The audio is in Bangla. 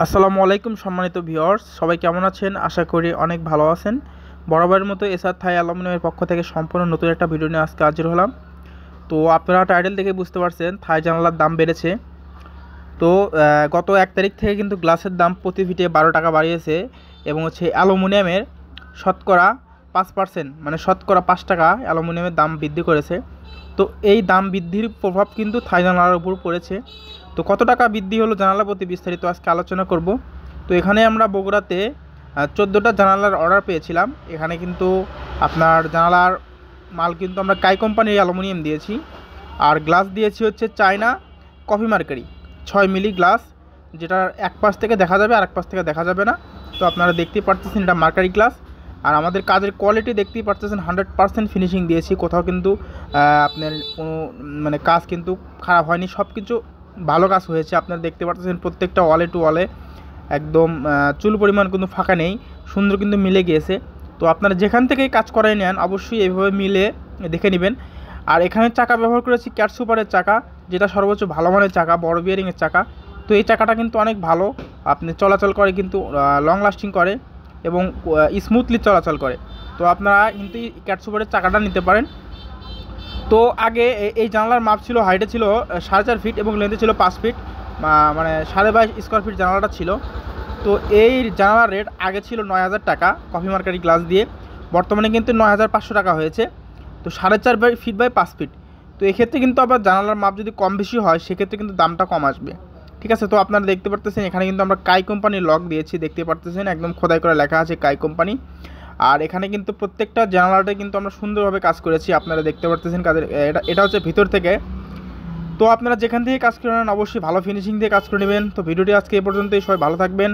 আসসালামু আলাইকুম সম্মানিত ভিউয়ার্স, সবাই কেমন আছেন? আশা করি অনেক ভালো আছেন। বরাবরের মতো এসআর থাই অ্যালুমিনিয়ামের পক্ষ থেকে সম্পূর্ণ নতুন একটা ভিডিও নিয়ে আজকে হাজির হলাম। তো আপনারা টাইটেল দেখে বুঝতে পারছেন থাই জানালার দাম বেড়েছে। তো গত 1 তারিখ থেকে কিন্তু গ্লাসের দাম প্রতি ফিটে 12 টাকা বাড়িয়েছে এবং অ্যালুমিনিয়ামের শতকরা 5%, মানে শতকরা 5 টাকা অ্যালুমিনিয়ামের দাম বৃদ্ধি করেছে। তো এই দাম বৃদ্ধির প্রভাব কিন্তু থাই জানালার উপর পড়েছে। তো কত টাকা বৃদ্ধি হলো জানালা প্রতি বিস্তারিত আজকে আলোচনা করব। তো এখানে আমরা বগুড়াতে 14টা জানালার অর্ডার পেয়েছিলাম। এখানে কিন্তু আপনার জানালার মাল কিন্তু আমরা কাই কোম্পানির অ্যালুমিনিয়াম দিয়েছি, আর গ্লাস দিয়েছি হচ্ছে china coffee mercury 6 milli glass, যেটার এক পাশ থেকে দেখা যাবে আর এক পাশ থেকে দেখা যাবে না। তো আপনারা দেখতেই পারতেছেন এটা মার্কারি গ্লাস। আর আমাদের কাজের কোয়ালিটি দেখতেই পারতেছেন, 100% ফিনিশিং দিয়েছি, কোথাও কিন্তু আপনার কোনো মানে কাজ কিন্তু খারাপ হয়নি, সব কিছু ভালো কাজ হয়েছে। আপনারা দেখতে পারতেছেন প্রত্যেকটা ওয়ালে টু ওয়ালে একদম চুল পরিমাণ কিন্তু ফাঁকা নেই, সুন্দর কিন্তু মিলে গিয়েছে। তো আপনারা যেখান থেকেই কাজ করাই নেন অবশ্যই এইভাবে মিলে দেখে নেবেন। আর এখানে চাকা ব্যবহার করেছি ক্যাট সুপারের চাকা, যেটা সর্বোচ্চ ভালো মানের চাকা, বড় বিয়ারিংয়ের চাকা। তো এই চাকাটা কিন্তু অনেক ভালো, আপনি চলাচল করে কিন্তু লং লাস্টিং করে এবং স্মুথলি চলাচল করে। তো আপনারা কিন্তু ক্যাট সুপারের চাকাটা নিতে পারেন। তো আগে এই জানালার মাপ ছিল, হাইটে ছিল 4.5 ফিট এবং লেন্থে ছিল 5 ফিট, মানে 22.5 স্কোয়ার ফিট জানালাটা ছিল। তো এই জানালার রেট আগে ছিল 9,000 টাকা কফি মার্কারি গ্লাস দিয়ে, বর্তমানে কিন্তু 9,500 টাকা হয়েছে। তো 4.5 ফিট বাই 5 ফিট। তো এক্ষেত্রে কিন্তু আবার জানালার মাপ যদি কম বেশি হয় সেক্ষেত্রে কিন্তু দামটা কম আসবে। ঠিক আছে, তো আপনারা দেখতে পারতেছেন এখানে কিন্তু আমরা কাই কোম্পানির লক দিয়েছি, দেখতে পারতেছেন একদম খোদাই করে লেখা আছে কাই কোম্পানি। আর এখানে কিন্তু প্রত্যেকটা জানালাটা কিন্তু আমরা সুন্দরভাবে কাজ করেছি, আপনারা দেখতে পারতেছেন কাজের এটা হচ্ছে ভিতর থেকে। তো আপনারা যেখান থেকে কাজ করে নেন অবশ্যই ভালো ফিনিশিং দিয়ে কাজ করে নেবেন। তো ভিডিওটি আজকে এই পর্যন্তই, সবাই ভালো থাকবেন।